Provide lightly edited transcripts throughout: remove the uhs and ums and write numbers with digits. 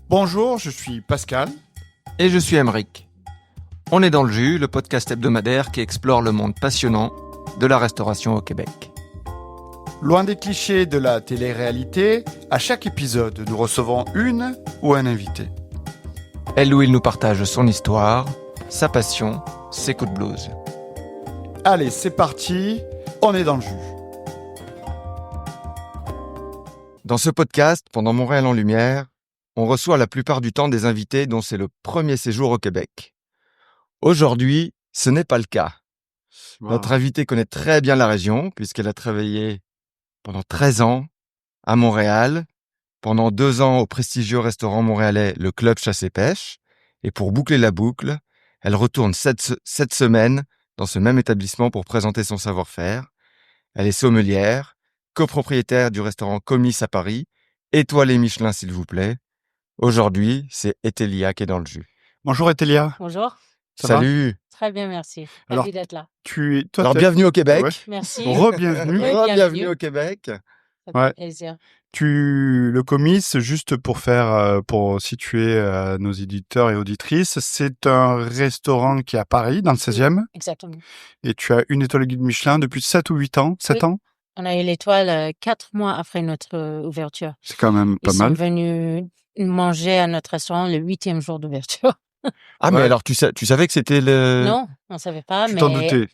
Bonjour, je suis Pascal. Et je suis Aymeric. On est dans le jus, le podcast hebdomadaire qui explore le monde passionnant de la restauration au Québec. Loin des clichés de la télé-réalité, à chaque épisode, nous recevons une ou un invité. Elle ou il nous partage son histoire, sa passion, ses coups de blues. Allez, c'est parti, on est dans le jus. Dans ce podcast, pendant Montréal en Lumière, on reçoit la plupart du temps des invités dont c'est le premier séjour au Québec. Aujourd'hui, ce n'est pas le cas. Wow. Notre invitée connaît très bien la région puisqu'elle a travaillé pendant 13 ans à Montréal, pendant 2 ans au prestigieux restaurant montréalais Le Club Chasse et Pêche. Et pour boucler la boucle, elle retourne cette semaine dans ce même établissement pour présenter son savoir-faire. Elle est sommelière, copropriétaire du restaurant Comice à Paris, étoilé Michelin s'il vous plaît. Aujourd'hui, c'est Etelia qui est dans le jus. Bonjour Etelia. Bonjour. Ça va? Salut. Très bien, merci. Alors, Ravi d'être là. Toi, Bienvenue au Québec. Ouais. Merci. Re-bienvenue. Oui. Bienvenue au Québec. Ça fait Ouais. plaisir. Le Comice, juste pour pour situer nos éditeurs et auditrices, c'est un restaurant qui est à Paris, dans le 16e, Exactement. et tu as une étoile guide Michelin depuis 7 ou 8 ans. 7 Oui. ans? On a eu l'étoile 4 mois après notre ouverture. C'est quand même pas Ils mal. sont venus manger à notre restaurant le 8e jour d'ouverture. Ah, mais Ouais. alors tu savais que c'était le... Non, on ne savait pas, Tu mais t'en doutais.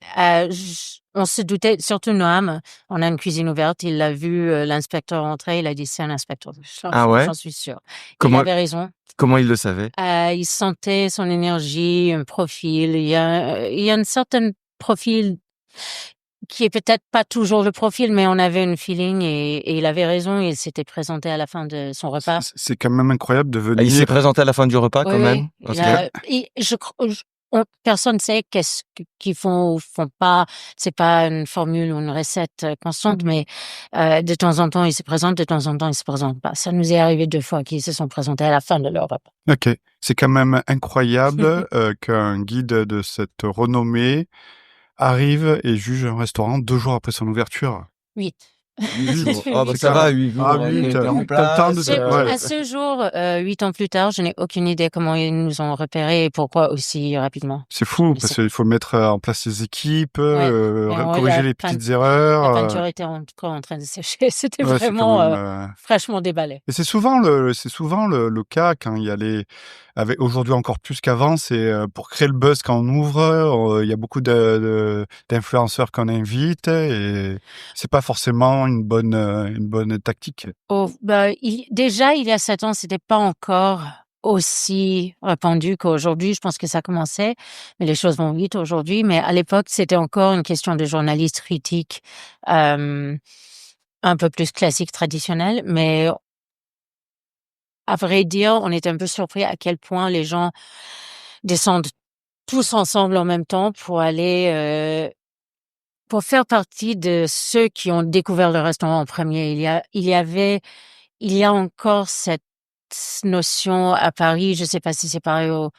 on se doutait, surtout Noam. On a une cuisine ouverte. Il a vu l'inspecteur entrer. Il a dit c'est un inspecteur. Ah ouais? J'en suis sûre. Il Comment, avait raison. comment il le savait? Il sentait son énergie, un profil. Il y a un certain profil qui est peut-être pas toujours le profil, mais on avait une feeling et il avait raison. Il s'était présenté à la fin de son repas. C'est quand même incroyable de Ah, il s'est venir. présenté à la fin du repas quand Oui, même. oui. Parce Personne sait qu'est-ce qu'ils font ou font pas. C'est pas une formule ou une recette constante, mais de temps en temps, ils se présentent, de temps en temps, ils se présentent pas. Ça nous est arrivé 2 fois qu'ils se sont présentés à la fin de leur repas. Ok, c'est quand même incroyable qu'un guide de cette renommée arrive et juge un restaurant 2 jours après son ouverture. 8. 8 jours. Ah, bah, Huit ça jours. va, 8 jours. Ah, 8, t'es en t'as le temps de- place, Ouais. À ce jour, 8 ans plus tard, je n'ai aucune idée comment ils nous ont repérés et pourquoi aussi rapidement. C'est fou Mais parce c'est- qu'il faut mettre en place les équipes, Ouais, corriger les petites erreurs. La peinture était encore en train de sécher. C'était Ouais, c'est vraiment quand même, fraîchement déballé. Et c'est souvent le cas quand il y a aujourd'hui encore plus qu'avant, c'est pour créer le buzz quand on ouvre, il y a beaucoup d'influenceurs qu'on invite et c'est pas forcément une bonne tactique. Déjà, il y a 7 ans, c'était pas encore aussi répandu qu'aujourd'hui. Je pense que ça commençait, mais les choses vont vite aujourd'hui. Mais à l'époque, c'était encore une question de journaliste critique, un peu plus classique, traditionnel. Mais à vrai dire, on était un peu surpris à quel point les gens descendent tous ensemble en même temps pour aller pour faire partie de ceux qui ont découvert le restaurant en premier. Il y a encore cette notion à Paris, je sais pas si c'est pareil au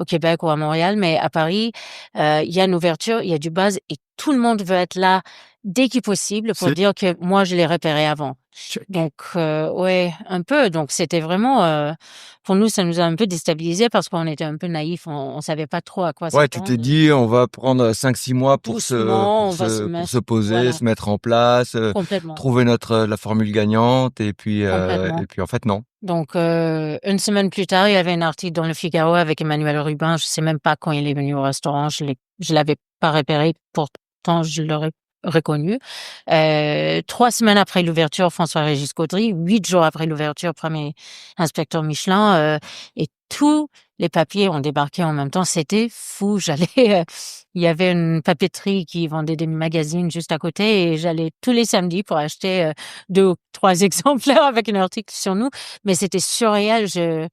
Québec ou à Montréal, mais à Paris, il y a une ouverture, il y a du buzz et tout le monde veut être là dès qu'il est possible pour C'est- dire que moi, je l'ai repéré avant. Donc, ouais, un peu. Donc, c'était vraiment, pour nous, ça nous a un peu déstabilisés parce qu'on était un peu naïfs. On savait pas trop à quoi Ouais, tu s'attendre. t'es dit, on va prendre 5-6 mois pour Doucement, on va se pour mettre- se poser, voilà. se mettre en place, Complètement. trouver la formule gagnante, et puis en fait, non. Donc, une semaine plus tard, il y avait un article dans Le Figaro avec Emmanuel Rubin. Je sais même pas quand il est venu au restaurant. Je l'avais pas repéré. Pourtant, je l'aurais reconnu. 3 semaines après l'ouverture, François-Régis Gaudry. 8 jours après l'ouverture, premier inspecteur Michelin. Et tous les papiers ont débarqué en même temps. C'était fou. Il y avait une papeterie qui vendait des magazines juste à côté et j'allais tous les samedis pour acheter 2 ou 3 exemplaires avec un article sur nous. Mais c'était surréel. Je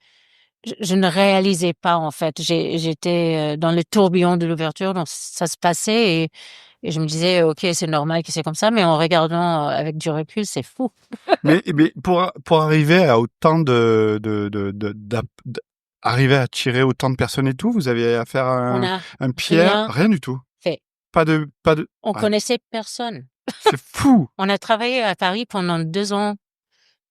ne réalisais pas, en fait. J'étais dans le tourbillon de l'ouverture, donc ça se passait et je me disais, OK, c'est normal que c'est comme ça, mais en regardant avec du recul, c'est fou. mais pour arriver à autant arriver à attirer autant de personnes et tout, vous avez affaire à On a un Pierre, rien du tout. fait. Pas de. On Ah, connaissait personne. c'est fou. On a travaillé à Paris pendant 2 ans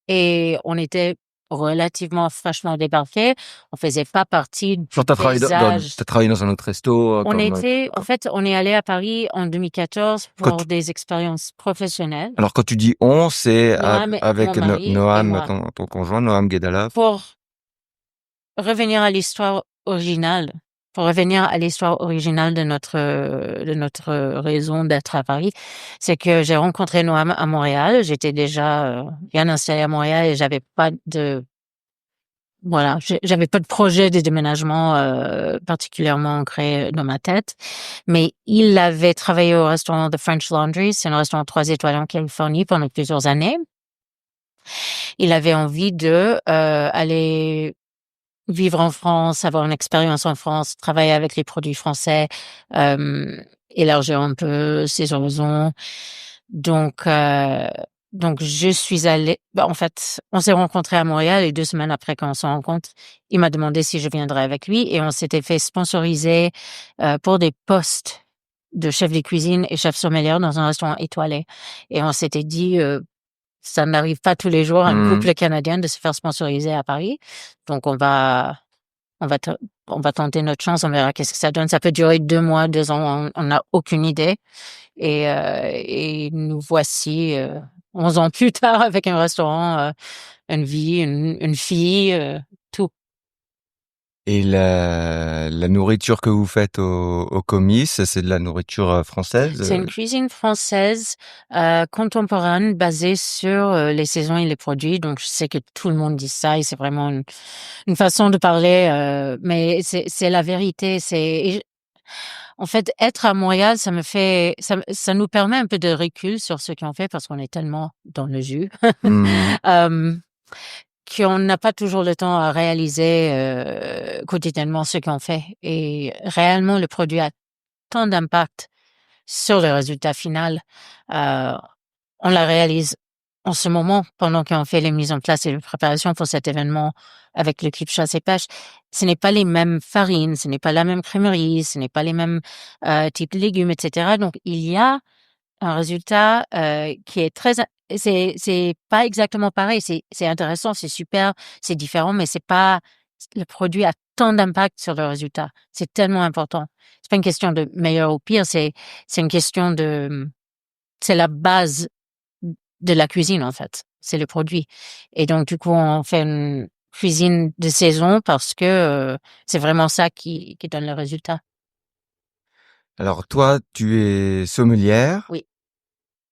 et on était relativement fraîchement débarqués. On faisait pas partie du Genre, t'as travaillé paysage. t'as travaillé dans un autre resto, On est allé à Paris en 2014 quand pour des expériences professionnelles. alors quand tu dis on, c'est Noam, mon avec mari et Noam, moi, ton conjoint, Noam Guedala. pour revenir à l'histoire originale, de notre raison d'être à Paris, c'est que j'ai rencontré Noam à Montréal. J'étais déjà bien installée à Montréal et j'avais pas de projet de déménagement particulièrement ancré dans ma tête. Mais il avait travaillé au restaurant The French Laundry, c'est un restaurant 3 étoiles en Californie pendant plusieurs années. Il avait envie de aller vivre en France, avoir une expérience en France, travailler avec les produits français, élargir un peu ses horizons. Donc je suis allée, en fait, on s'est rencontrés à Montréal et 2 semaines après qu'on se rencontre, il m'a demandé si je viendrais avec lui et on s'était fait sponsoriser pour des postes de chef de cuisine et chef sommelier dans un restaurant étoilé. Et on s'était dit, ça n'arrive pas tous les jours à un couple canadien de se faire sponsoriser à Paris. Donc on va, on va tenter notre chance, on verra qu'est-ce que ça donne. Ça peut durer 2 mois, 2 ans, on n'a aucune idée. Et nous voici 11 ans plus tard avec un restaurant, une vie, une fille, tout. Et la nourriture que vous faites au Comice, c'est de la nourriture française? C'est une cuisine française contemporaine basée sur les saisons et les produits. Donc, je sais que tout le monde dit ça et c'est vraiment une façon de parler, mais c'est la vérité. En fait, être à Montréal, ça nous permet un peu de recul sur ce qu'on fait parce qu'on est tellement dans le jus. Qu'on n'a pas toujours le temps à réaliser quotidiennement ce qu'on fait. Et réellement, le produit a tant d'impact sur le résultat final. On la réalise en ce moment pendant qu'on fait les mises en place et les préparations pour cet événement avec l'équipe chasse et pêche. Ce n'est pas les mêmes farines, ce n'est pas la même crèmerie, ce n'est pas les mêmes types de légumes, etc. Donc, il y a un résultat qui est c'est pas exactement pareil. C'est intéressant, c'est super, c'est différent, mais c'est pas le produit a tant d'impact sur le résultat. C'est tellement important. C'est pas une question de meilleur ou pire, c'est une question c'est la base de la cuisine en fait. C'est le produit. Et donc du coup, on fait une cuisine de saison parce que c'est vraiment ça qui donne le résultat. Alors toi, tu es sommelière. Oui.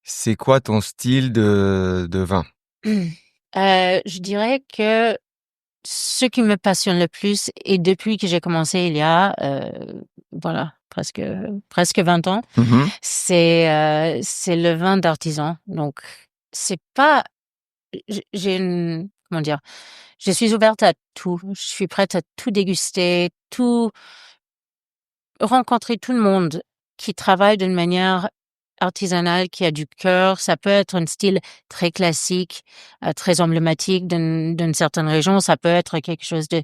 C'est quoi ton style de vin? Je dirais que ce qui me passionne le plus et depuis que j'ai commencé il y a, presque 20 ans, c'est le vin d'artisan. Donc c'est pas comment dire? Je suis ouverte à tout. Je suis prête à tout déguster, tout rencontrer tout le monde qui travaille d'une manière artisanale, qui a du cœur. Ça peut être un style très classique, très emblématique d'une certaine région. Ça peut être quelque chose de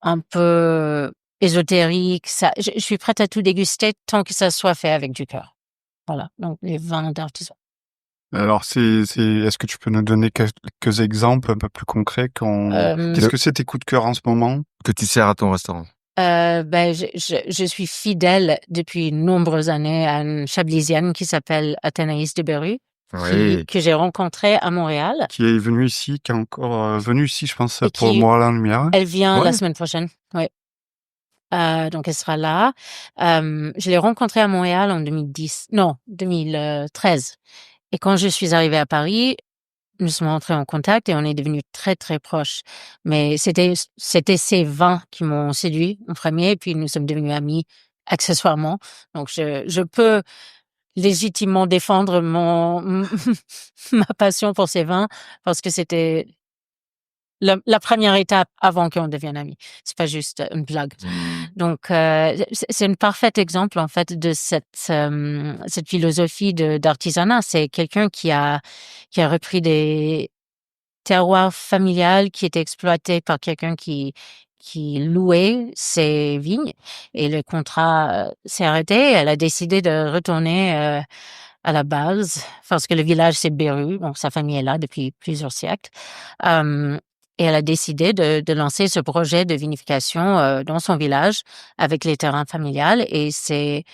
un peu ésotérique. Je suis prête à tout déguster tant que ça soit fait avec du cœur. Voilà, donc les vins d'artisan. Alors, est-ce que tu peux nous donner quelques exemples un peu plus concrets qu'est-ce que c'est tes coups de cœur en ce moment? Que tu sers à ton restaurant? Je suis fidèle depuis de nombreuses années à une chablisienne qui s'appelle Athénaïs de Berru, que j'ai rencontrée à Montréal. Qui est venue ici, qui est encore venue ici, je pense, pour Montréal en Lumière. Elle vient la semaine prochaine, oui. Donc elle sera là. Je l'ai rencontrée à Montréal en 2013. Et quand je suis arrivée à Paris, nous sommes entrés en contact et on est devenus très, très proches. Mais c'était ces vins qui m'ont séduit en premier, et puis nous sommes devenus amis accessoirement. Donc je peux légitimement défendre ma passion pour ces vins parce que c'était la première étape avant qu'on devienne amis. C'est pas juste une blague. Donc c'est un parfait exemple en fait de cette philosophie d'artisanat. C'est quelqu'un qui a repris des terroirs familiales qui étaient exploités par quelqu'un qui louait ses vignes et le contrat s'est arrêté. Elle a décidé de retourner à la base parce que le village c'est Berru, donc sa famille est là depuis plusieurs siècles. Et elle a décidé de lancer ce projet de vinification dans son village avec les terrains familiales. Et c'est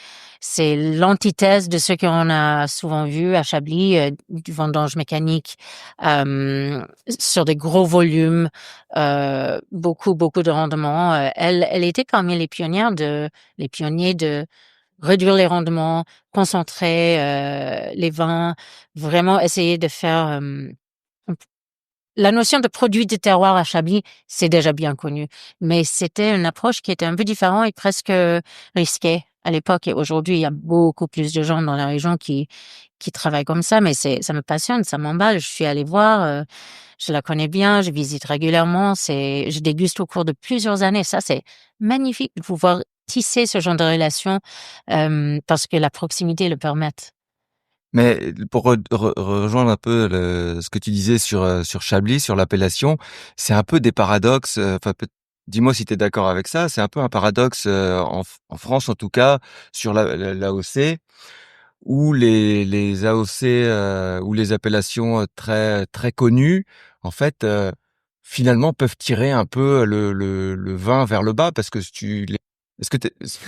l'antithèse de ce qu'on a souvent vu à Chablis, du vendange mécanique sur des gros volumes, beaucoup de rendement. Elle était parmi les pionniers de réduire les rendements, concentrer les vins, vraiment essayer de faire la notion de produit de terroir à Chablis, c'est déjà bien connu, mais c'était une approche qui était un peu différente et presque risquée à l'époque. Et aujourd'hui, il y a beaucoup plus de gens dans la région qui travaillent comme ça, mais ça me passionne, ça m'emballe. Je suis allée voir, je la connais bien, je visite régulièrement, je déguste au cours de plusieurs années. Ça, c'est magnifique de pouvoir tisser ce genre de relation parce que la proximité le permet. Mais pour rejoindre un peu ce que tu disais sur Chablis, sur l'appellation, c'est un peu des paradoxes. Enfin, dis-moi si tu es d'accord avec ça. C'est un peu un paradoxe en France, en tout cas, sur l'AOC, où les AOC ou les appellations très connues, en fait, finalement, peuvent tirer un peu le vin vers le bas, parce que est-ce que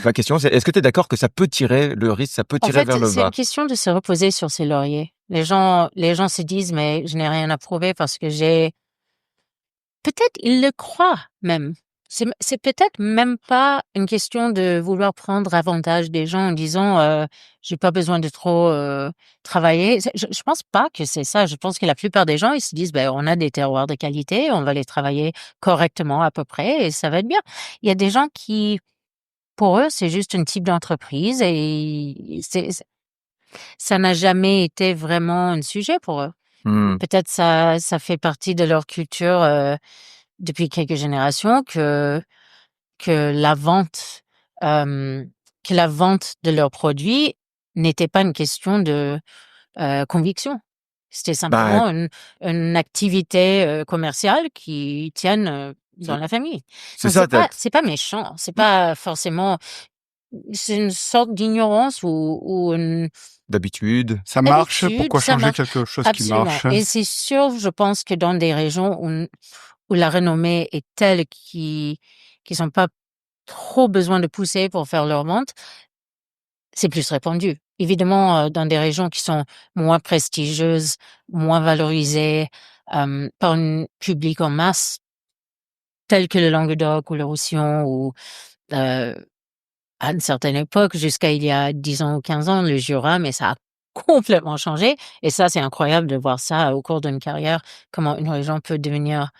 ma question, c'est est-ce que tu es d'accord que ça peut tirer le risque, ça peut En tirer vers fait, le c'est une bas? question de se reposer sur ses lauriers. Les gens se disent: «Mais je n'ai rien à prouver parce que j'ai» peut-être ils le croient même. C'est peut-être même pas une question de vouloir prendre avantage des gens en disant, «J'ai pas besoin de trop, travailler». Je pense pas que c'est ça. Je pense que la plupart des gens, ils se disent: «Ben, on a des terroirs de qualité, on va les travailler correctement à peu près et ça va être bien». Il y a des gens qui, pour eux, c'est juste un type d'entreprise et ça n'a jamais été vraiment un sujet pour eux. Mmh. Peut-être ça fait partie de leur culture, depuis quelques générations que la vente, hem, que la vente de leurs produits n'était pas une question de, conviction. C'était Bah, simplement une activité, commerciale qui tienne, dans c'est la famille. c'est Donc ça, c'est pas méchant, c'est pas forcément c'est une sorte d'ignorance ou une d'habitude. Ça marche, habitude, pourquoi ça changer marche. quelque chose qui Absolument marche? et c'est sûr, je pense que dans des régions où la renommée est telle qu'ils ont pas trop besoin de pousser pour faire leur vente, c'est plus répandu. Évidemment, dans des régions qui sont moins prestigieuses, moins valorisées, par un public en masse, tel que le Languedoc ou le Roussillon ou, heu, à une certaine époque, jusqu'à il y a 10 ans ou 15 ans, le Jura, mais ça a complètement changé et ça, c'est incroyable de voir ça au cours d'une carrière, comment une région peut devenir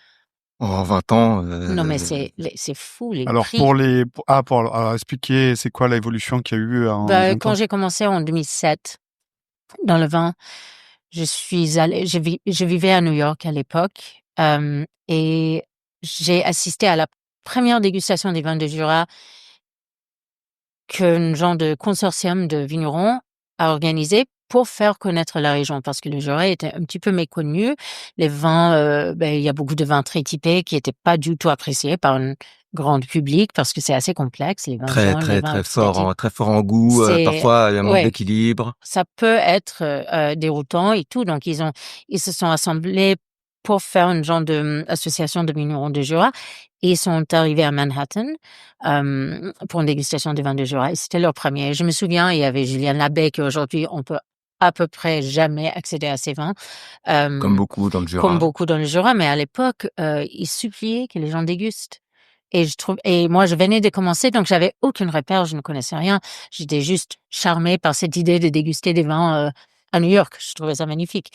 En 20 ans, non mais c'est fou les Alors prix. pour alors expliquer c'est quoi l'évolution qu'il y a eu en Bah, 20 quand ans? j'ai commencé en 2007 dans le vin, je vivais à New York à l'époque, et j'ai assisté à la première dégustation des vins de Jura qu'un genre de consortium de vignerons a organisé pour faire connaître la région. Parce que le Jura était un petit peu méconnu. Les vins, il y a beaucoup de vins très typés qui étaient pas du tout appréciés par un grand public parce que c'est assez complexe, les vins très, jaunes, les très, vins très oxydatifs. très fort en goût, C'est parfois il y a un manque ouais. d'équilibre. Ça peut être, déroutant et tout, donc ils se sont assemblés pour faire une genre de, association de vignerons de Jura et ils sont arrivés à Manhattan, pour une dégustation des vins de Jura et c'était leur premier. Je me souviens, il y avait Julien Labey qu'aujourd'hui on peut à peu près jamais accéder à ces vins, Comme hem, beaucoup dans le comme Jura. beaucoup dans le Jura, mais à l'époque, ils suppliaient que les gens dégustent et moi je venais de commencer donc j'avais aucune repère, je ne connaissais rien. J'étais juste charmée par cette idée de déguster des vins, à New York. Je trouvais ça magnifique.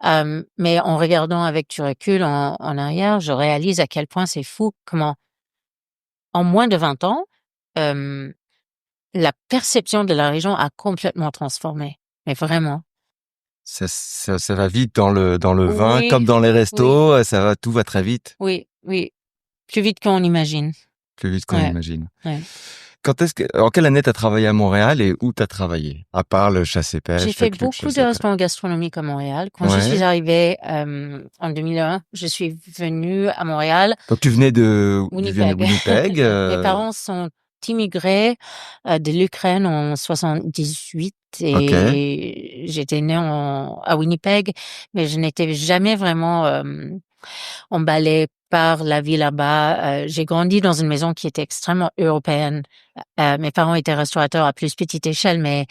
Mais en regardant avec du recul en arrière, je réalise à quel point c'est fou comment, en moins de 20 ans, hem, la perception de la région a complètement transformé. Mais vraiment. Ça va vite dans le vin, comme Oui, dans les oui, restos, tout va très vite, oui, oui. Plus vite qu'on imagine. plus vite qu'on Ouais, imagine. ouais. En quelle année tu as travaillé à Montréal et où tu as travaillé? À part le chasse et J'ai pêche, le fait club beaucoup chasse de et pêche. restaurants gastronomiques à Montréal. Quand je suis Ouais. arrivée, en 2001, je suis venue à Montréal, Donc tu viens de Winnipeg. Winnipeg, Mes parents sont immigrés, de l'Ukraine en 78 OK. et j'étais née à Winnipeg, mais je n'étais jamais vraiment, emballée par la vie là-bas. J'ai grandi dans une maison qui était extrêmement européenne. Mes parents étaient restaurateurs à plus petite échelle, mais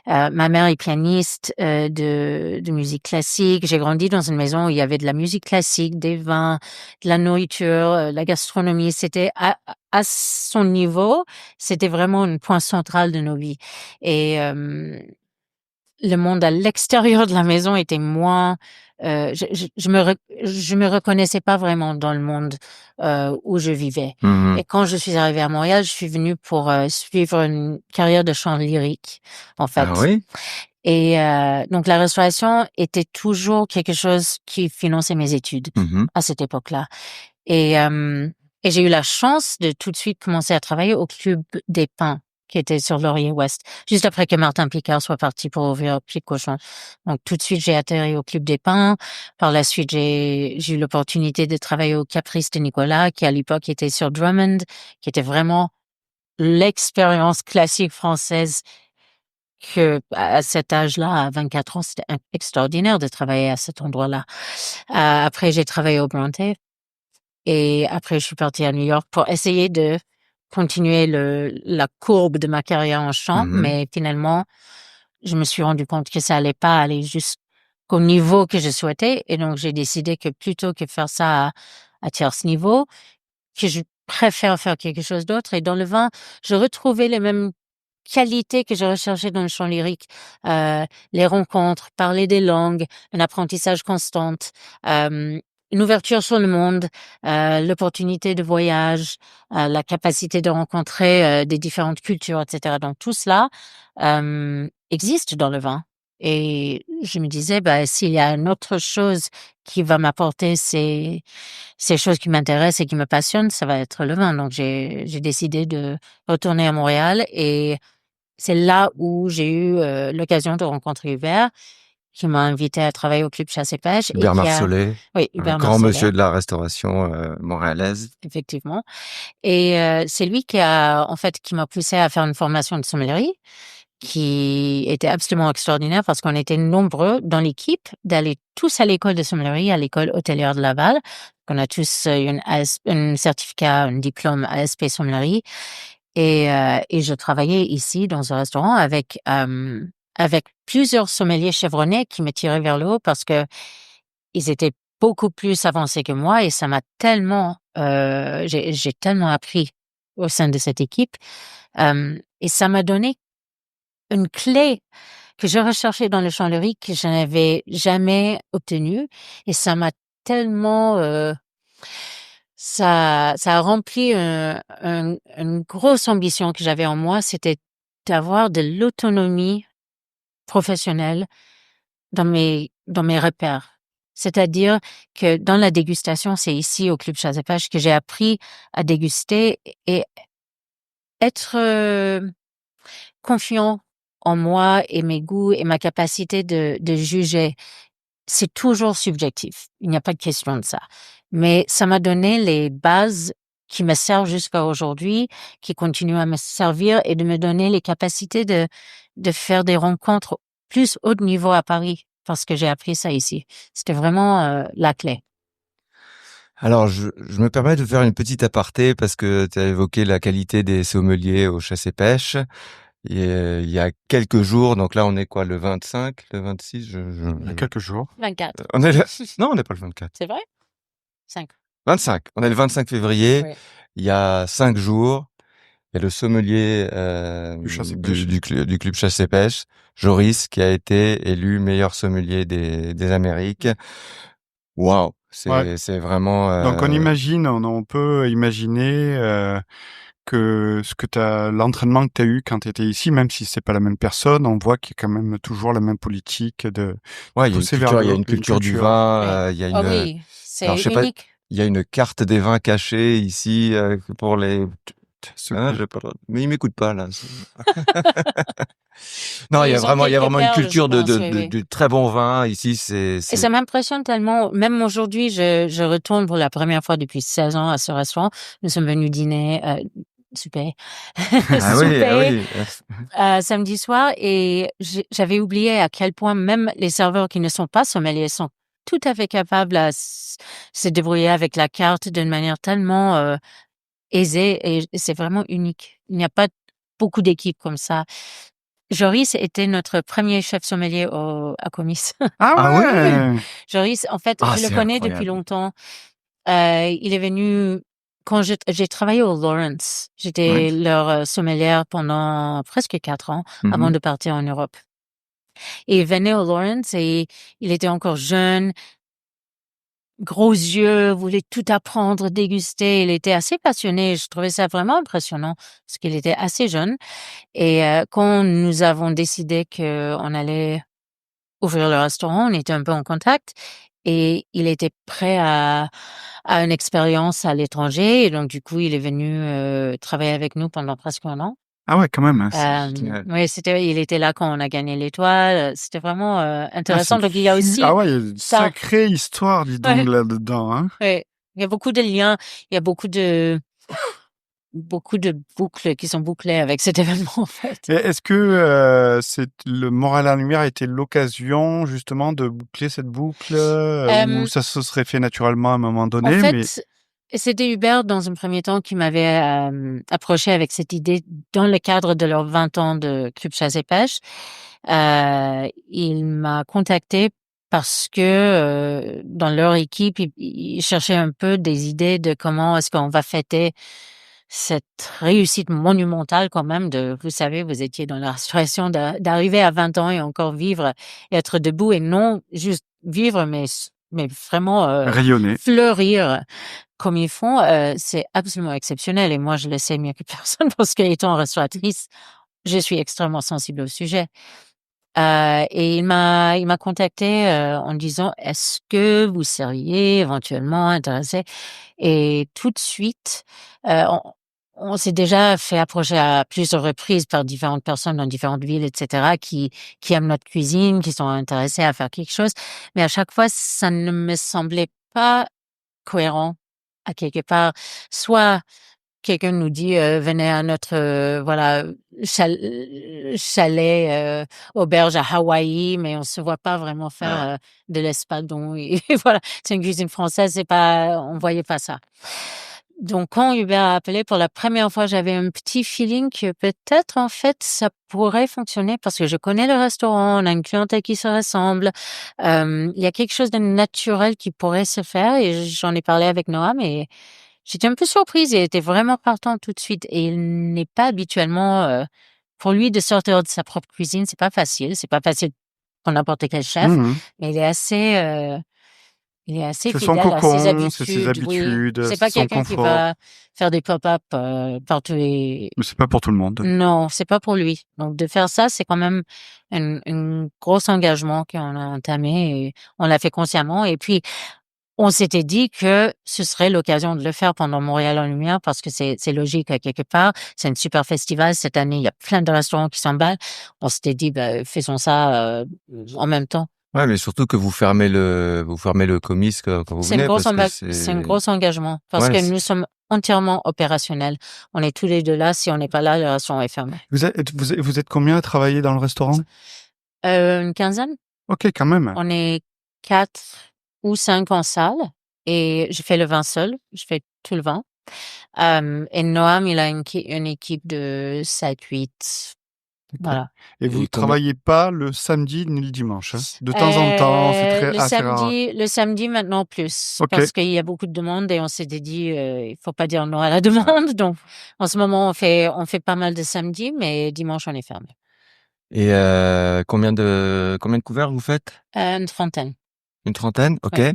ma mère est pianiste de musique classique. J'ai grandi dans une maison où il y avait de la musique classique, des vins, de la nourriture, la gastronomie. C'était à son niveau, c'était vraiment un point central de nos vies. Et le monde à l'extérieur de la maison était moins. Je me reconnaissais pas vraiment dans le monde où je vivais. Mhm. Et quand je suis arrivée à Montréal, je suis venue pour suivre une carrière de chant lyrique, en fait. Ah oui? Et donc la restauration était toujours quelque chose qui finançait mes études Mhm. à cette époque-là. Et j'ai eu la chance de tout de suite commencer à travailler au Club des Pins, qui était sur Laurier-Ouest, juste après que Martin Picard soit parti pour ouvrir Pied Cochon. Donc tout de suite, j'ai atterri au Club des Pins. Par la suite, j'ai eu l'opportunité de travailler au Caprice de Nicolas, qui à l'époque était sur Drummond, qui était vraiment l'expérience classique française que à cet âge-là, à 24 ans, c'était extraordinaire de travailler à cet endroit-là. Après, j'ai travaillé au Bronte. Et après, je suis partie à New York pour essayer de continuer la courbe de ma carrière en chant, Mhm. mais finalement, je me suis rendu compte que ça allait pas aller jusqu'au niveau que je souhaitais, et donc j'ai décidé que plutôt que faire ça à tierce niveau, que je préfère faire quelque chose d'autre. Et dans le vin, je retrouvais les mêmes qualités que je recherchais dans le chant lyrique, les rencontres, parler des langues, un apprentissage constant, une ouverture sur le monde, l'opportunité de voyage, la capacité de rencontrer des différentes cultures, etc. Donc tout cela existe dans le vin. Et je me disais, bah, s'il y a une autre chose qui va m'apporter ces choses qui m'intéressent et qui me passionnent, ça va être le vin. Donc j'ai décidé de retourner à Montréal, et c'est là où j'ai eu l'occasion de rencontrer Hubert, qui m'a invité à travailler au Club Chasse et Pêche. Hubert Marsollet, Oui, un Hubert grand Marsollet, monsieur de la restauration montréalaise. effectivement. Et c'est lui qui m'a poussé à faire une formation de sommellerie, qui était absolument extraordinaire parce qu'on était nombreux dans l'équipe d'aller tous à l'école de sommellerie, à l'école hôtelière de Laval. On a tous un certificat, un diplôme ASP sommellerie. Et je travaillais ici dans un restaurant avec plusieurs sommeliers chevronnés qui me tiraient vers le haut parce que ils étaient beaucoup plus avancés que moi, et ça m'a tellement, j'ai tellement appris au sein de cette équipe, et ça m'a donné une clé que je recherchais dans le chant lyrique que je n'avais jamais obtenue, et ça m'a tellement, ça a rempli une grosse ambition que j'avais en moi, c'était d'avoir de l'autonomie professionnelle dans mes repères. C'est-à-dire que dans la dégustation, c'est ici au Club Chasse et Pêche que j'ai appris à déguster et être confiant en moi et mes goûts et ma capacité de juger. C'est toujours subjectif, il n'y a pas de question de ça. Mais ça m'a donné les bases qui me servent jusqu'à aujourd'hui, qui continuent à me servir, et de me donner les capacités de faire des rencontres plus haut niveau à Paris, parce que j'ai appris ça ici. C'était vraiment la clé. Alors, je me permets de faire une petite aparté parce que tu as évoqué la qualité des sommeliers au Chasse et Pêche. Et, il y a quelques jours, donc là on est quoi, le 25, le 26, Il y a quelques jours. 24. on est non, on n'est pas le 24. C'est vrai? 5. 25. On est le 25 février. Oui. Il y a 5 jours. Il y a le sommelier Du Chasse et Pêche. du club Chasse et Pêche, Joris, qui a été élu meilleur sommelier des Amériques. Waouh, c'est vraiment. Donc on peut imaginer que l'entraînement que tu as eu quand tu étais ici, même si c'est pas la même personne, on voit qu'il y a quand même toujours la même politique de Ouais, pousser vers il y a le une haut, culture du vin. Oui. Il y a Ah une. oui, c'est Alors, je sais pas. unique. Il y a une carte des vins cachés ici pour les. Ce Ah, que- j'ai pas le droit. Mais il m'écoute pas là. Non, il y a Ils ont vraiment quelques une perles, je culture pense, oui, oui. de très bon vin ici. Et ça m'impressionne tellement. Même aujourd'hui, je retourne pour la première fois depuis 16 ans à ce restaurant. Nous sommes venus dîner, souper, Ah oui, ah souper, oui. samedi soir, et j'avais oublié à quel point même les serveurs qui ne sont pas sommeliers sont tout à fait capable à se débrouiller avec la carte d'une manière tellement aisée et c'est vraiment unique. Il n'y a pas beaucoup d'équipes comme ça. Joris était notre premier chef sommelier à Comice. Ah Ah ouais? ouais! Joris, en fait, Ah, je le c'est connais depuis incroyable. longtemps. Il est venu quand j'ai travaillé au Lawrence. Ouais. J'étais leur sommelière pendant presque 4 ans avant Mmh. de partir en Europe. Et il venait au Lawrence et il était encore jeune, gros yeux, voulait tout apprendre, déguster. Il était assez passionné. Je trouvais ça vraiment impressionnant parce qu'il était assez jeune. Et quand nous avons décidé qu'on allait ouvrir le restaurant, on était un peu en contact et il était prêt à une expérience à l'étranger et donc du coup, il est venu, travailler avec nous pendant presque 1 an. Ah ouais, quand même, hein, c'est Génial. Oui, il était là quand on a gagné l'étoile, c'était vraiment, c'est intéressant. une Donc il y a aussi ouais, il y a une ça. sacrée histoire, dis donc, Ouais, là-dedans, hein. ouais. Il y a beaucoup de liens, il y a beaucoup de boucles qui sont bouclées avec cet événement, en fait. Et est-ce que, c'est le Montréal à la lumière a été l'occasion justement de boucler cette boucle, ou Hem ça se serait fait naturellement à un moment En donné, mais fait, c'était Hubert dans un premier temps qui m'avait, approché avec cette idée dans le cadre de leurs 20 ans de club chasse et pêche. Il m'a contacté parce que, dans leur équipe, ils cherchaient un peu des idées de comment est-ce qu'on va fêter cette réussite monumentale quand même vous savez, vous étiez dans la situation d'arriver à 20 ans et encore vivre et être debout et non juste vivre, mais vraiment, rayonner. fleurir comme ils font, c'est absolument exceptionnel et moi je le sais mieux que personne parce qu'étant restauratrice, je suis extrêmement sensible au sujet. Et il m'a contacté en disant: «Est-ce que vous seriez éventuellement intéressé?» Et tout de suite, on s'est déjà fait approcher à plusieurs reprises par différentes personnes dans différentes villes et cetera qui aiment notre cuisine, qui sont intéressées à faire quelque chose. Mais à chaque fois, ça ne me semblait pas cohérent à quelque part. Soit quelqu'un nous dit, «Venez à notre, voilà, chalet, auberge à Hawaï», mais on se voit pas vraiment faire, de l'espadon et voilà. C'est une cuisine française, c'est pas on voyait pas ça. Donc quand Hubert a appelé pour la première fois, j'avais un petit feeling que peut-être, en fait, ça pourrait fonctionner parce que je connais le restaurant, on a une clientèle qui se ressemble. Il y a quelque chose de naturel qui pourrait se faire et j'en ai parlé avec Noam et j'étais un peu surprise, il était vraiment partant tout de suite et il n'est pas habituellement, pour lui de sortir de sa propre cuisine, c'est pas facile pour n'importe quel chef, Mmh. mais il est assez C'est son fidèle à ses cocon, c'est ses habitudes, oui. habitudes, C'est c'est pas son quelqu'un qui confort, va faire des pop-up, partout et mais c'est pas pour tout le monde. non, c'est pas pour lui. Donc de faire ça, c'est quand même un gros engagement qu'on a entamé et on l'a fait consciemment et puis on s'était dit que ce serait l'occasion de le faire pendant Montréal en lumière parce que c'est logique à quelque part. C'est un super festival. Cette année, il y a plein de restaurants qui s'emballent. On s'était dit, bah, faisons ça, en même temps. Ouais, mais surtout que vous fermez le comice quand vous venez parce que C'est un c'est gros engagement parce ouais, que nous sommes entièrement opérationnels. On est tous les 2 là. Si on n'est pas là, le restaurant est fermé. Vous êtes combien à travailler dans le restaurant? Une quinzaine. OK, quand même. On est 4 ou 5 en salle et je fais le vin seul. Je fais tout le vin. Et Noam, il a une équipe de 7-8, OK, voilà. et vous et combien travaillez pas le samedi ni le dimanche, hein? De temps en temps, c'est très assez rare. Le samedi maintenant plus, OK. parce qu'il y a beaucoup de demandes et on s'était dit, «Il faut pas dire non à la demande», donc en ce moment, on fait pas mal de samedis, mais dimanche, on est fermé. et combien de couverts vous faites? Une trentaine, Une trentaine? OK. ouais.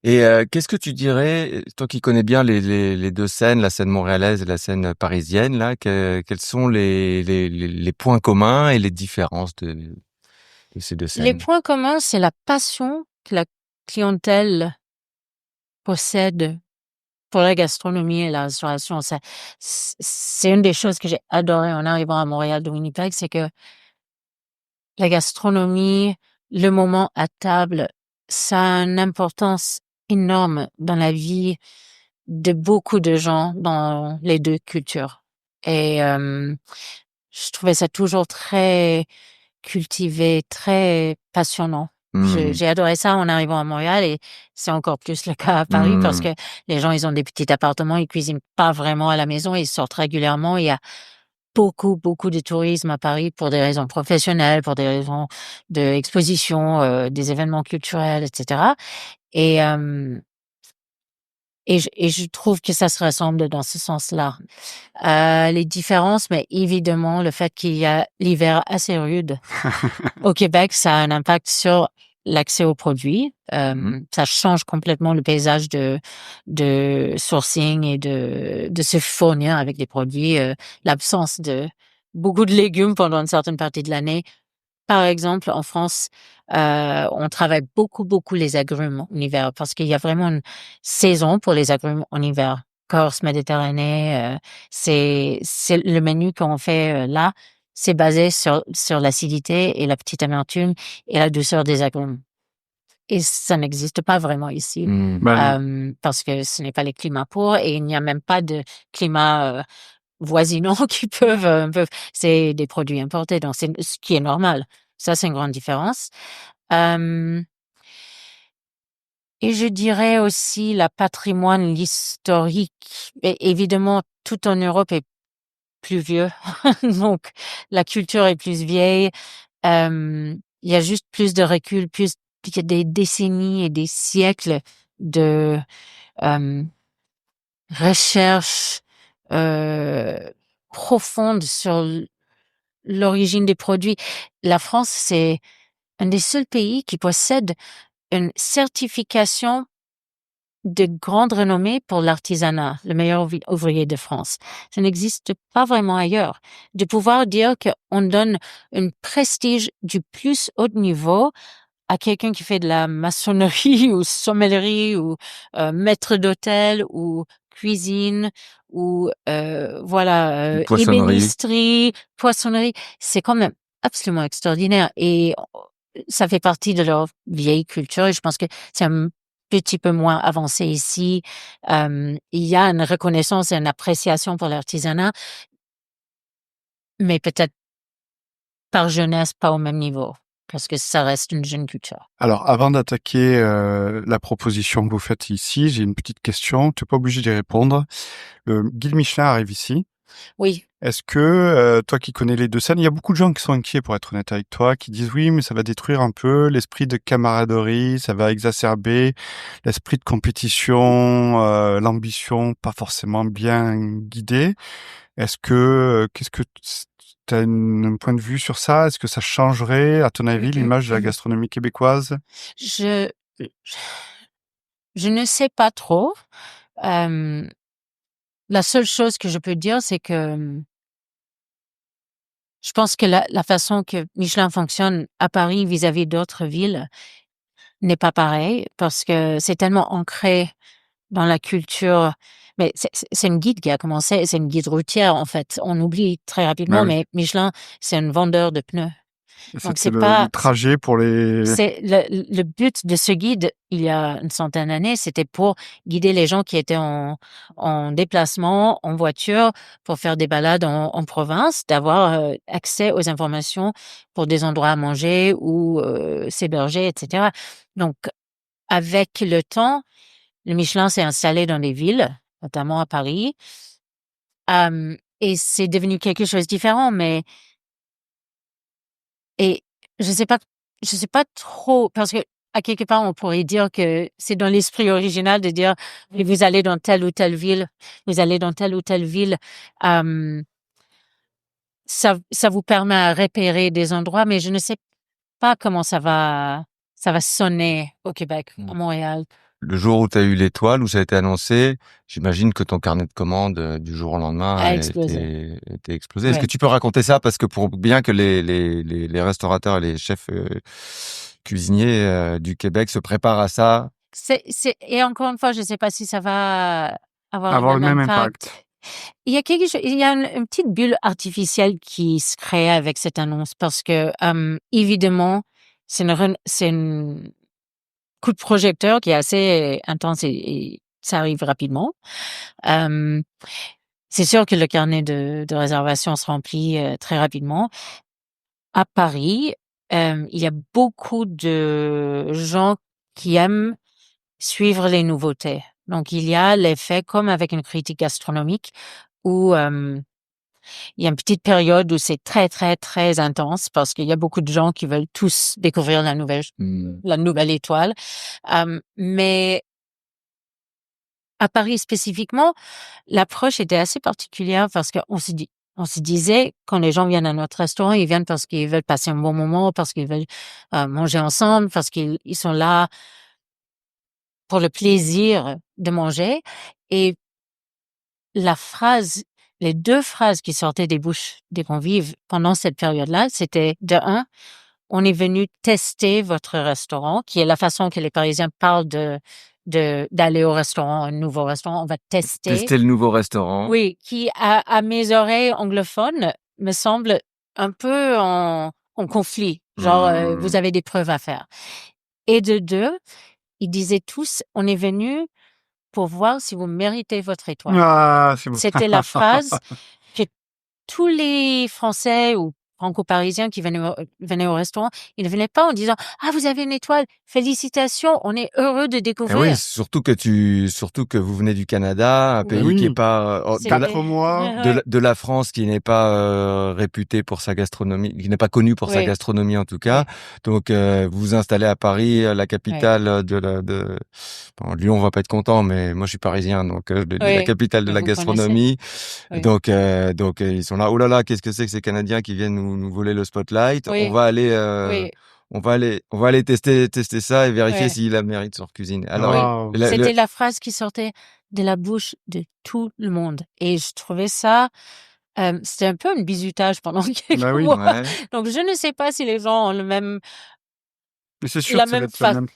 Et qu'est-ce que tu dirais, toi qui connais bien les 2 scènes, la scène montréalaise et la scène parisienne là, quels sont les points communs et les différences de ces 2 Les scènes? points communs, c'est la passion que la clientèle possède pour la gastronomie et la restauration. C'est une des choses que j'ai adoré en arrivant à Montréal de Winnipeg, c'est que la gastronomie, le moment à table, ça a une importance énorme dans la vie de beaucoup de gens dans les 2 cultures et je trouvais ça toujours très cultivé, très passionnant J'ai adoré ça en arrivant à Montréal et c'est encore plus le cas à Paris parce que les gens, ils ont des petits appartements, ils cuisinent pas vraiment à la maison, ils sortent régulièrement. Il y a beaucoup de tourisme à Paris pour des raisons professionnelles, pour des raisons d'exposition, des événements culturels, etc. Et, et je trouve que ça se ressemble dans ce sens-là. Les différences, mais évidemment, le fait qu'il y a l'hiver assez rude au Québec, ça a un impact sur l'accès aux produits. Ça change complètement le paysage de sourcing et de se fournir avec des produits. L'absence de beaucoup de légumes pendant une certaine partie de l'année. Par exemple, en France, on travaille beaucoup les agrumes en hiver parce qu'il y a vraiment une saison pour les agrumes en hiver. Corse, Méditerranée, c'est le menu qu'on fait là, c'est basé sur l'acidité et la petite amertume et la douceur des agrumes. Et ça n'existe pas vraiment ici, parce que ce n'est pas les climats pour et il n'y a même pas de climat voisinants qui peuvent c'est des produits importés, donc c'est ce qui est normal. Ça, c'est une grande différence. Hem Et je dirais aussi la patrimoine, l'historique. Et évidemment, tout en Europe est plus vieux, donc la culture est plus vieille. Il y a juste plus de recul, plus il y a des décennies et des siècles de, hem, recherche, heu, profonde sur l'origine des produits. La France, c'est un des seuls pays qui possède une certification de grande renommée pour l'artisanat, le meilleur ouvrier de France. Ça n'existe pas vraiment ailleurs. De pouvoir dire qu'on donne un prestige du plus haut niveau à quelqu'un qui fait de la maçonnerie ou sommellerie ou maître d'hôtel ou cuisine ou Poissonnerie. ébénisterie, poissonnerie, c'est quand même absolument extraordinaire et ça fait partie de leur vieille culture et je pense que c'est un petit peu moins avancé ici. Il y a une reconnaissance et une appréciation pour l'artisanat, mais peut-être par jeunesse, pas au même niveau, parce que ça reste une jeune culture. Alors, avant d'attaquer la proposition que vous faites ici, j'ai une petite question. Tu n'es pas obligé d'y répondre. Le guide Michelin arrive ici. Oui. Est-ce que, toi qui connais les deux scènes, il y a beaucoup de gens qui sont inquiets, pour être honnête avec toi, qui disent oui, mais ça va détruire un peu l'esprit de camaraderie, ça va exacerber l'esprit de compétition, l'ambition pas forcément bien guidée. Qu'est-ce que tu as un point de vue sur ça? Est-ce que ça changerait, à ton avis, l'image de la gastronomie québécoise? Je je ne sais pas trop. La seule chose que je peux dire, c'est que je pense que la façon que Michelin fonctionne à Paris vis-à-vis d'autres villes n'est pas pareil parce que c'est tellement ancré dans la culture. Mais c'est une guide qui a commencé, c'est une guide routière en fait. On oublie très rapidement, Oui. mais Michelin, c'est un vendeur de pneus. Donc C'était c'est le pas trajet pour les... C'est le but de ce guide, il y a une centaine d'années, c'était pour guider les gens qui étaient en déplacement, en voiture, pour faire des balades en province, d'avoir, accès aux informations pour des endroits à manger ou, s'héberger et cetera. Donc avec le temps, le Michelin s'est installé dans les villes, notamment à Paris, et c'est devenu quelque chose de différent, mais et je sais pas trop parce que à quelque part, on pourrait dire que c'est dans l'esprit original de dire: «Oui, vous allez dans telle ou telle ville, vous allez dans telle ou telle ville», hem, ça vous permet à repérer des endroits, mais je ne sais pas comment ça va sonner au Québec, à Montréal. Le jour où tu as eu l'étoile, où ça a été annoncé, j'imagine que ton carnet de commandes du jour au lendemain A explosé. était explosé. Est-ce que Ouais. tu peux raconter ça? Parce que pour bien que les restaurateurs et les chefs cuisiniers du Québec se préparent à ça. C'est et encore une fois, je ne sais pas si ça va avoir le avoir le même même impact. impact. Il y a une petite bulle artificielle qui se crée avec cette annonce parce que, évidemment, c'est une coup de projecteur qui est assez intense et ça arrive rapidement. Hem, c'est sûr que le carnet de réservation se remplit, très rapidement. À Paris, il y a beaucoup de gens qui aiment suivre les nouveautés. Donc, il y a l'effet, comme avec une critique gastronomique, où il y a une petite période où c'est très, très, très intense parce qu'il y a beaucoup de gens qui veulent tous découvrir la nouvelle étoile. Mais à Paris spécifiquement, l'approche était assez particulière parce qu'on se disait, quand les gens viennent à notre restaurant, ils viennent parce qu'ils veulent passer un bon moment, parce qu'ils veulent manger ensemble, parce qu'ils sont là pour le plaisir de manger. Et les 2 phrases qui sortaient des bouches des convives pendant cette période-là, c'était de 1, on est venu tester votre restaurant, qui est la façon que les Parisiens parlent d'aller au restaurant, un nouveau restaurant, on va tester. Tester le nouveau restaurant. Oui, qui à mes oreilles anglophones me semble un peu en conflit. Genre, vous avez des preuves à faire. Et de 2, ils disaient tous, on est venu pour voir si vous méritez votre étoile. Ah, c'est beau. C'était la phrase que tous les Français ou Franco-Parisiens qui venaient au restaurant, ils ne venaient pas en disant « Ah, vous avez une étoile, félicitations, on est heureux de Eh découvrir. » oui, surtout que vous venez du Canada, un Oui, pays oui. qui est pas C'est- 4 mois. Ouais. de la France qui n'est pas réputé pour sa gastronomie, qui n'est pas connu pour sa Oui. gastronomie en tout cas. Donc vous vous installez à Paris, la capitale bon, Lyon on va pas être content, mais moi je suis parisien, donc je le dis, la Oui. capitale de Mais la vous gastronomie. Oui. Donc ils sont là, oh là là, qu'est-ce que c'est que ces Canadiens qui viennent nous voler le spotlight? Oui. On va aller Oui. on va aller tester ça et vérifier Ouais. s'il a mérite sur cuisine. Alors, Waouh. C'était la phrase qui sortait de la bouche de tout le monde. Et je trouvais ça, c'était un peu un bizutage pendant quelques Bah oui. mois. Ouais. Donc, je ne sais pas si les gens ont Mais c'est sûr la que ça va même être la même.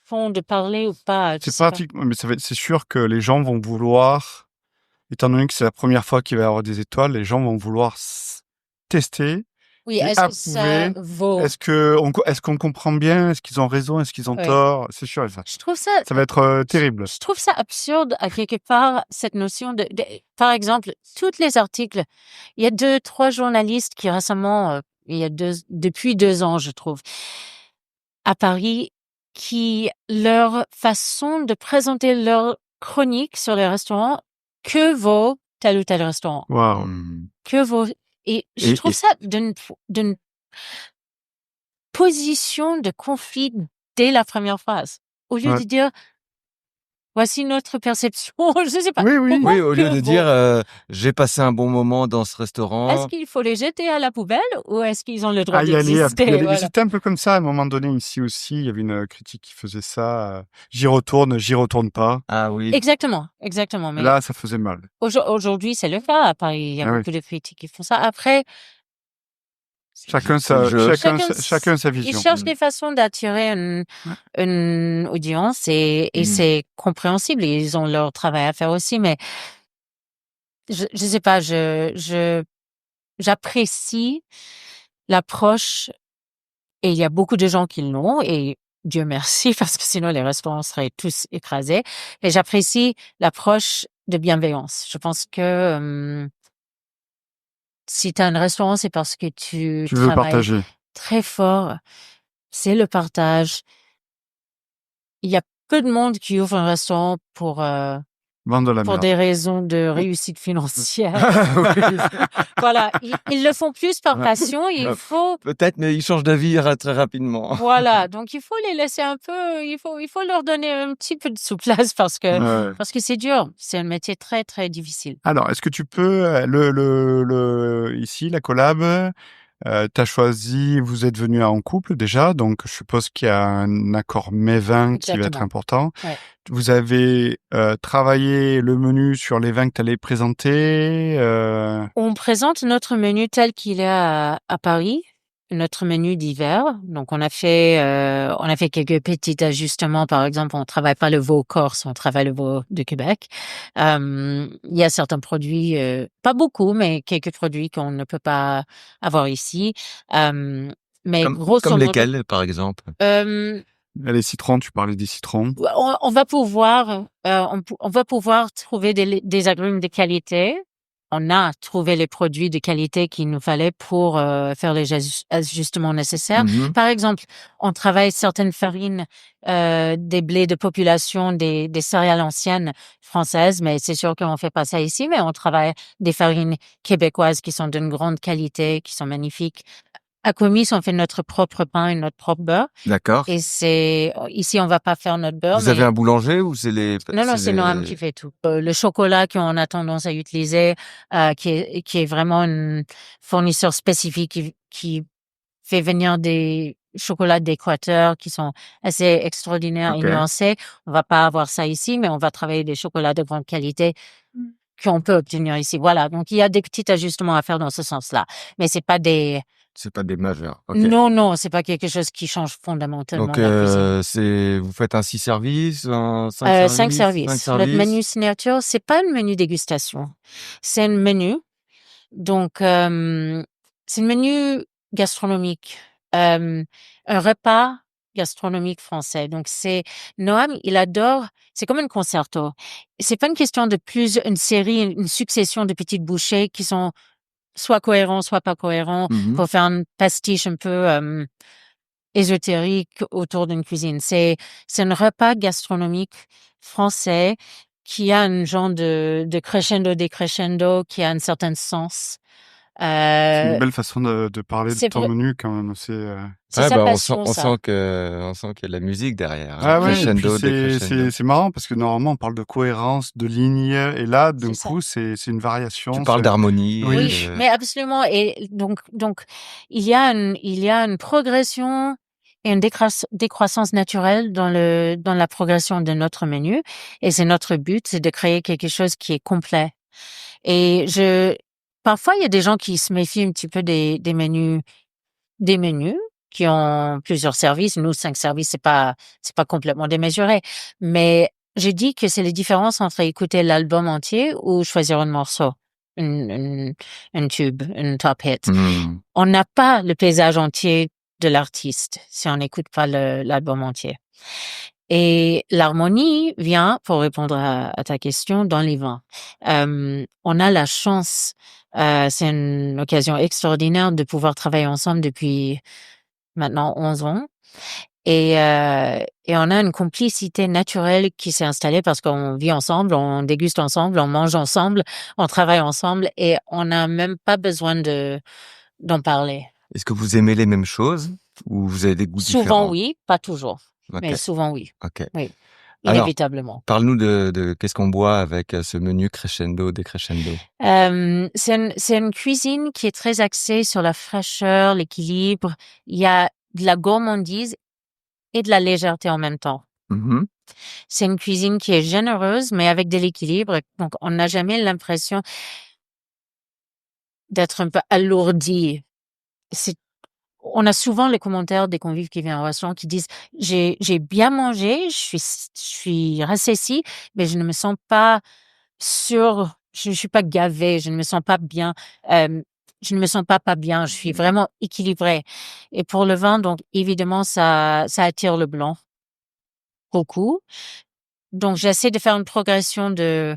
façon de parler ou pas. Je C'est sais pas. pratique, mais c'est sûr que les gens vont vouloir, étant donné que c'est la première fois qu'il va y avoir des étoiles, les gens vont vouloir tester Oui, et est-ce que ça approuver. vaut? Est-ce qu'on comprend bien? Est-ce qu'ils ont raison? Est-ce qu'ils ont Oui. tort? C'est sûr, Je trouve ça, ça va être terrible. je trouve ça absurde à quelque part, cette notion par exemple, tous les articles, il y a 2-3 journalistes qui récemment, depuis 2 ans, je trouve, à Paris, qui leur façon de présenter leur chronique sur les restaurants, que vaut tel ou tel restaurant? Waouh. Que vaut... Et je trouve ça d'une position de conflit dès la première phrase. Au lieu Ouais. de dire, voici notre perception, je sais pas. Oui, oui. Pourquoi Oui, au lieu que de vaut? dire j'ai passé un bon moment dans ce Est-ce restaurant. qu'il faut les jeter à la poubelle ou est-ce qu'ils ont le droit Ah, y aller. d'exister? Mais Voilà. c'était un peu comme ça à un moment donné ici aussi. Il y avait une critique qui faisait ça. J'y retourne pas. Ah oui. Exactement. Mais Là, ça faisait mal. aujourd'hui, c'est le cas à Paris. Il y a Ah oui. beaucoup de critiques qui font ça. Après, Chacun C'est le jeu. chacun sa ils vision. cherchent des façons d'attirer une audience et c'est compréhensible. Ils ont leur travail à faire aussi, mais je sais pas, j'apprécie l'approche et il y a beaucoup de gens qui l'ont et Dieu merci parce que sinon les restaurants seraient tous écrasés. Et j'apprécie l'approche de bienveillance. Je pense que si tu as un restaurant, c'est parce que tu Tu veux travailles partager. très fort. C'est le partage. Il y a peu de monde qui ouvre un restaurant pour Vendre de la merde. des raisons de réussite financière. Oui. Voilà, ils le font plus par passion. Il faut Peut-être, mais ils changent d'avis très rapidement. Voilà, donc il faut les laisser un peu, il faut leur donner un petit peu de souplesse parce que c'est dur. C'est un métier très, très difficile. Alors, est-ce que tu peux, ici, la collab, t'as choisi, vous êtes venus en couple déjà, donc je suppose qu'il y a un accord mets-vin qui va être Exactement. important. Ouais. Vous avez travaillé le menu sur les vins que tu allais présenter. On présente notre menu tel qu'il est à Paris, notre menu d'hiver. Donc on a fait quelques petits ajustements. Par exemple, on travaille pas le veau corse, on travaille le veau de Québec. Il y a certains produits, pas beaucoup, mais quelques produits qu'on ne peut pas avoir ici. Mais grosso Comme modo, lesquels, par exemple? Les citrons, tu parlais des citrons. on va pouvoir trouver des agrumes de qualité. on a trouvé les produits de qualité qu'il nous fallait pour faire les ajustements nécessaires. Mhm. Par exemple, on travaille certaines farines des blés de population, des céréales anciennes françaises, mais c'est sûr qu'on fait pas ça ici, mais on travaille des farines québécoises qui sont d'une grande qualité, qui sont magnifiques. À Comice, on fait notre propre pain et notre propre beurre. D'accord. Et ici, on va pas faire notre beurre. Vous avez un boulanger ou c'est les... Non, c'est Noam qui fait tout. Le chocolat qu'on a tendance à utiliser, qui est vraiment un fournisseur spécifique qui fait venir des chocolats d'Équateur qui sont assez extraordinaires et nuancés. On va pas avoir ça ici, mais on va travailler des chocolats de grande qualité qu'on peut obtenir ici. Voilà. Donc, il y a des petits ajustements à faire dans ce sens-là. Mais c'est pas des majeurs. Ok. Non, c'est pas quelque chose qui change fondamentalement Donc, la cuisine. vous faites un 6 services, un 5 services? 5 services. Notre menu signature, c'est pas un menu dégustation. C'est un menu. Donc, c'est un menu gastronomique. Un repas gastronomique français. Donc, Noam, il adore, c'est comme un concerto. C'est pas une question de une série, une succession de petites bouchées qui sont soit cohérents, soit pas cohérents, pour faire un pastiche un peu ésotérique autour d'une cuisine. C'est un repas gastronomique français qui a un genre de crescendo, décrescendo, qui a un certain sens. C'est une belle façon de parler de ton menu quand même. C'est sa passion, on sent qu'il y a de la musique derrière. Ah ouais, Crescendo, décrescendo. c'est marrant parce que normalement on parle de cohérence, de ligne, et là d'un coup c'est une variation. Tu parles d'harmonie. Oui, mais absolument. Et donc il y a une progression et une décroissance naturelle dans la progression de notre menu. Et c'est notre but, c'est de créer quelque chose qui est complet. Et parfois il y a des gens qui se méfient un petit peu des menus qui ont plusieurs services. Nous, 5 services, c'est pas complètement démesuré. Mais j'ai dit que c'est la différence entre écouter l'album entier ou choisir un morceau, un tube, un top hit. On n'a pas le paysage entier de l'artiste si on n'écoute pas l'album entier. Et l'harmonie vient, pour répondre à ta question, dans les vins. On a la chance, c'est une occasion extraordinaire de pouvoir travailler ensemble depuis maintenant 11 ans. Et on a une complicité naturelle qui s'est installée parce qu'on vit ensemble, on déguste ensemble, on mange ensemble, on travaille ensemble et on n'a même pas besoin d'en parler. Est-ce que vous aimez les mêmes choses ou vous avez des goûts différents? Souvent oui, pas toujours. Mais souvent oui. Ok. Oui. Inévitablement. Alors, parle-nous de qu'est-ce qu'on boit avec ce menu crescendo, décrescendo. C'est une cuisine qui est très axée sur la fraîcheur, l'équilibre. Il y a de la gourmandise et de la légèreté en même temps. C'est une cuisine qui est généreuse, mais avec de l'équilibre. Donc, on n'a jamais l'impression d'être un peu alourdi. On a souvent les commentaires des convives qui viennent au restaurant qui disent j'ai bien mangé, je suis rassaisie, mais je ne me sens pas je ne suis pas gavée, je ne me sens pas bien, je ne me sens pas bien, je suis vraiment équilibrée. Et pour le vin, donc évidemment ça attire le blanc beaucoup. Donc j'essaie de faire une progression de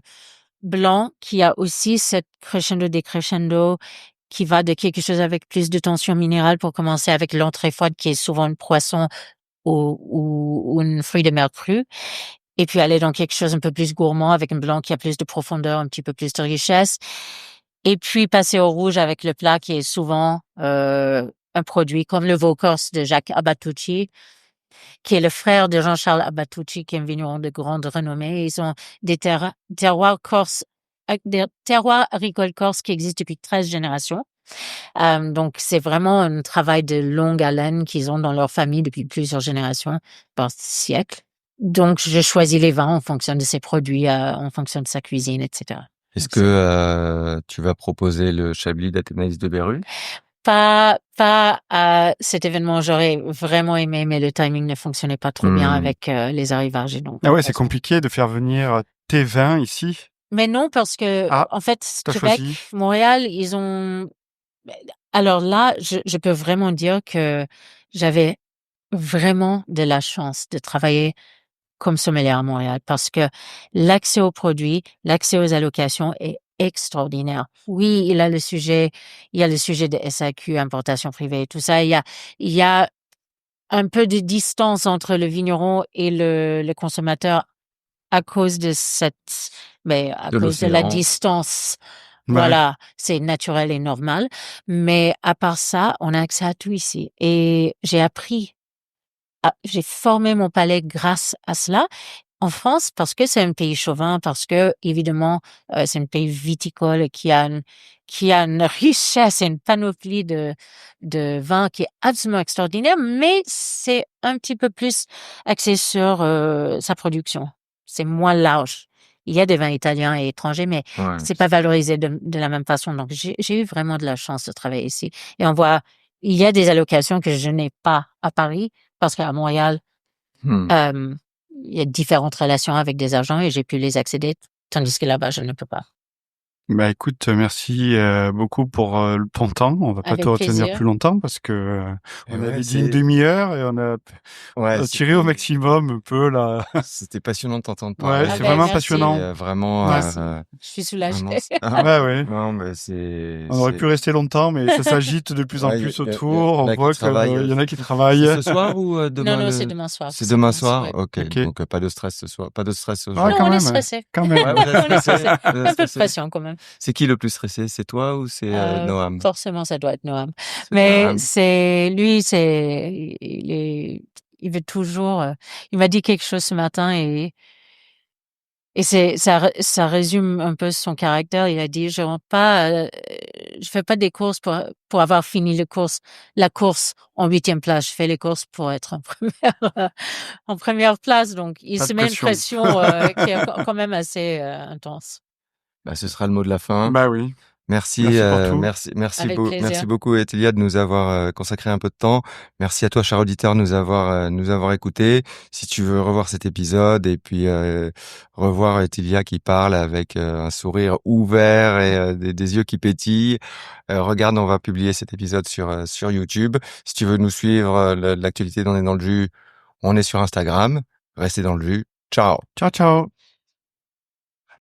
blanc qui a aussi cette crescendo décrescendo qui va de quelque chose avec plus de tension minérale pour commencer avec l'entrée froide qui est souvent un poisson ou une fruit de mer cru. Et puis aller dans quelque chose un peu plus gourmand avec un blanc qui a plus de profondeur, un petit peu plus de richesse. Et puis passer au rouge avec le plat qui est souvent un produit comme le veau corse de Jacques Abatucci, qui est le frère de Jean-Charles Abatucci, qui est un vigneron de grande renommée. Ils ont des terroirs corse, des terroirs agricoles corse qui existent depuis 13 générations. Donc, c'est vraiment un travail de longue haleine qu'ils ont dans leur famille depuis plusieurs générations, par siècles. Donc, je choisis les vins en fonction de ses produits, en fonction de sa cuisine, etc. Est-ce que tu vas proposer le Chablis d'Athénaïs de Beru? Pas à cet événement. J'aurais vraiment aimé, mais le timing ne fonctionnait pas trop bien avec les arrivages. Donc, ah ouais, c'est compliqué de faire venir tes vins ici. Mais non, parce que en fait, Québec, Montréal, ils ont. Alors là, je peux vraiment dire que j'avais vraiment de la chance de travailler comme sommelier à Montréal parce que l'accès aux produits, l'accès aux allocations est extraordinaire. Oui, il y a le sujet de SAQ, importation privée, tout ça. Il y a un peu de distance entre le vigneron et le consommateur à cause de à De cause de la l'océan. distance. Ouais. Voilà, c'est naturel et normal. Mais à part ça, on a accès à tout ici. Et j'ai formé mon palais grâce à cela. En France, parce que c'est un pays chauvin, parce que évidemment, c'est un pays viticole qui a une richesse et une panoplie de vins qui est absolument extraordinaire, mais c'est un petit peu plus axé sur sa production. C'est moins large. Il y a des vins italiens et étrangers, mais Ouais. c'est pas valorisé de la même façon. Donc, j'ai eu vraiment de la chance de travailler ici. Et il y a des allocations que je n'ai pas à Paris, parce qu'à Montréal, il y a différentes relations avec des agents et j'ai pu les accéder, tandis que là-bas, je ne peux pas. Bah, écoute, merci, beaucoup pour, ton temps. On va pas te Avec retenir plaisir. plus longtemps parce que, Et on ouais, avait dit une demi-heure et on a tiré au maximum un peu là. C'était passionnant de t'entendre Ouais, parler. c'est ben, vraiment merci. passionnant. C'est vraiment, Merci. Je suis soulagée. Ouais, ouais. non, mais On aurait pu rester longtemps, mais ça s'agite de plus en Ouais, plus y autour. en On a qui voit travaillent, qu'il y en a qui c'est travaillent. ce soir ou demain Non, c'est demain soir. C'est demain soir? Ouais. OK, OK. donc pas de stress ce soir. Pas de stress Ah, aujourd'hui. Non, quand on est même, stressé. quand même. Ouais, vous êtes On est stressé. stressé? Vous êtes Un peu de stressé? pression quand même. C'est qui le plus stressé? C'est toi ou c'est Noam? Forcément, ça doit être Noam. C'est Mais Noam. il veut toujours, il m'a dit quelque chose ce matin et ça résume un peu son caractère. Il a dit: «Je rentre pas, je fais pas des courses pour avoir fini la course en 8e place. Je fais les courses pour être en première place». Donc il Pas se de met une pression. pression, qui est quand même assez, intense. Bah, ce sera le mot de la fin. Bah oui. Merci, Merci pour tout. Avec plaisir. merci beaucoup, Etelia, de nous avoir consacré un peu de temps. Merci à toi, cher auditeur, de nous avoir écoutés. Si tu veux revoir cet épisode et puis revoir Etelia qui parle avec un sourire ouvert et des yeux qui pétillent, regarde, on va publier cet épisode sur YouTube. Si tu veux nous suivre, l'actualité d'On est dans le jus, on est sur Instagram. Restez dans le jus. Ciao. Ciao, ciao.